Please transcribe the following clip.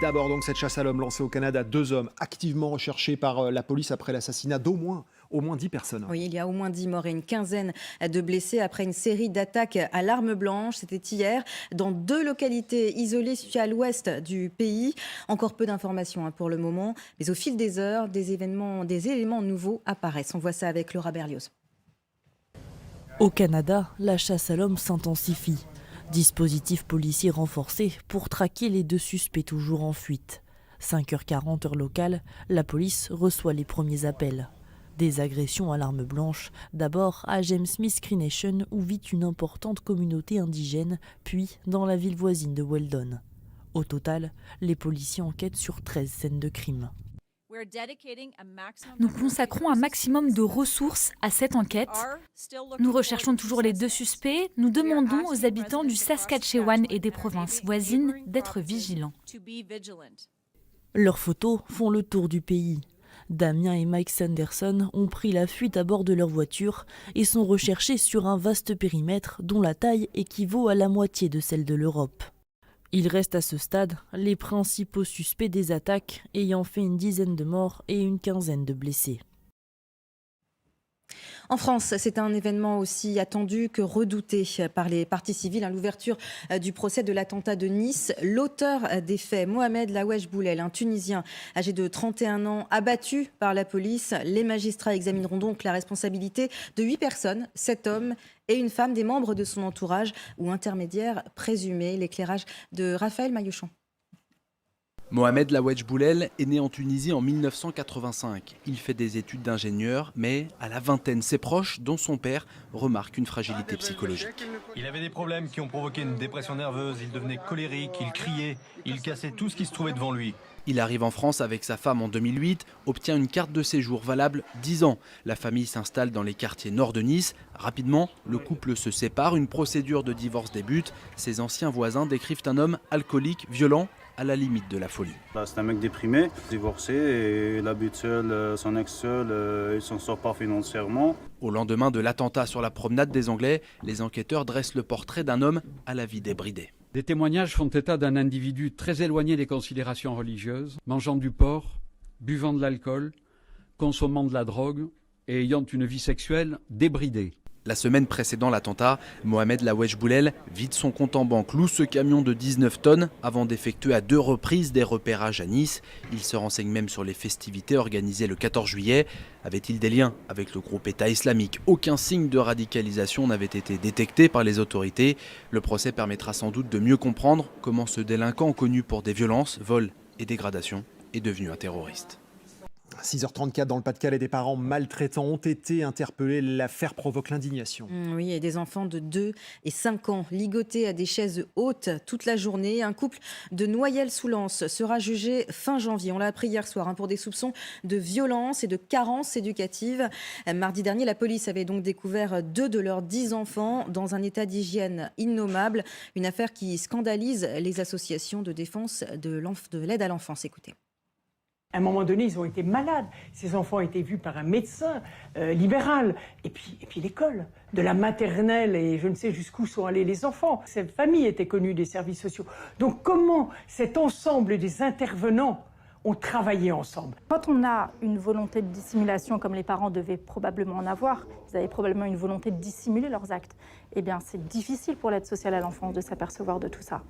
D'abord donc cette chasse à l'homme lancée au Canada, 2 hommes activement recherchés par la police après l'assassinat au moins 10 personnes. Oui, il y a au moins 10 morts et une quinzaine de blessés après une série d'attaques à l'arme blanche. C'était hier dans 2 localités isolées situées à l'ouest du pays. Encore peu d'informations pour le moment, mais au fil des heures, des éléments nouveaux apparaissent. On voit ça avec Laura Berlioz. Au Canada, la chasse à l'homme s'intensifie. Dispositif policier renforcé pour traquer les 2 suspects toujours en fuite. 5h40 heure locale, la police reçoit les premiers appels. Des agressions à l'arme blanche, d'abord à James Smith Cree Nation où vit une importante communauté indigène, puis dans la ville voisine de Weldon. Au total, les policiers enquêtent sur 13 scènes de crime. Nous consacrons un maximum de ressources à cette enquête. Nous recherchons toujours les 2 suspects. Nous demandons aux habitants du Saskatchewan et des provinces voisines d'être vigilants. Leurs photos font le tour du pays. Damien et Mike Sanderson ont pris la fuite à bord de leur voiture et sont recherchés sur un vaste périmètre dont la taille équivaut à la moitié de celle de l'Europe. Il reste à ce stade les principaux suspects des attaques ayant fait une dizaine de morts et une quinzaine de blessés. En France, c'est un événement aussi attendu que redouté par les parties civiles. L'ouverture du procès de l'attentat de Nice. L'auteur des faits, Mohamed Laoueche Boulel, un Tunisien âgé de 31 ans, abattu par la police. Les magistrats examineront donc la responsabilité de 8 personnes, 7 hommes et une femme, des membres de son entourage ou intermédiaires présumés. L'éclairage de Raphaël Maillochon. Mohamed Laoueche Boulel est né en Tunisie en 1985. Il fait des études d'ingénieur, mais à la vingtaine, ses proches, dont son père, remarquent une fragilité psychologique. Il avait des problèmes qui ont provoqué une dépression nerveuse, il devenait colérique, il criait, il cassait tout ce qui se trouvait devant lui. Il arrive en France avec sa femme en 2008, obtient une carte de séjour valable 10 ans. La famille s'installe dans les quartiers nord de Nice. Rapidement, le couple se sépare, une procédure de divorce débute. Ses anciens voisins décrivent un homme alcoolique, violent, à la limite de la folie. C'est un mec déprimé, divorcé, et il habite seul, son ex seul, il s'en sort pas financièrement. Au lendemain de l'attentat sur la promenade des Anglais, les enquêteurs dressent le portrait d'un homme à la vie débridée. Des témoignages font état d'un individu très éloigné des considérations religieuses, mangeant du porc, buvant de l'alcool, consommant de la drogue et ayant une vie sexuelle débridée. La semaine précédant l'attentat, Mohamed Laoueche Boulel vide son compte en banque, loue ce camion de 19 tonnes avant d'effectuer à 2 reprises des repérages à Nice. Il se renseigne même sur les festivités organisées le 14 juillet. Avait-il des liens avec le groupe État islamique? Aucun signe de radicalisation n'avait été détecté par les autorités. Le procès permettra sans doute de mieux comprendre comment ce délinquant connu pour des violences, vols et dégradations est devenu un terroriste. 6h34 dans le Pas-de-Calais, des parents maltraitants ont été interpellés. L'affaire provoque l'indignation. Oui, et des enfants de 2 et 5 ans ligotés à des chaises hautes toute la journée. Un couple de Noyelles-sous-Lens sera jugé fin janvier. On l'a appris hier soir pour des soupçons de violence et de carence éducative. Mardi dernier, la police avait donc découvert 2 de leurs 10 enfants dans un état d'hygiène innommable. Une affaire qui scandalise les associations de défense de l'aide à l'enfance. Écoutez. À un moment donné, ils ont été malades. Ces enfants ont été vus par un médecin libéral. Et puis l'école, de la maternelle, et je ne sais jusqu'où sont allés les enfants. Cette famille était connue des services sociaux. Donc comment cet ensemble des intervenants ont travaillé ensemble? Quand on a une volonté de dissimulation, comme les parents devaient probablement en avoir, ils avaient probablement une volonté de dissimuler leurs actes, eh bien c'est difficile pour l'aide sociale à l'enfance de s'apercevoir de tout ça.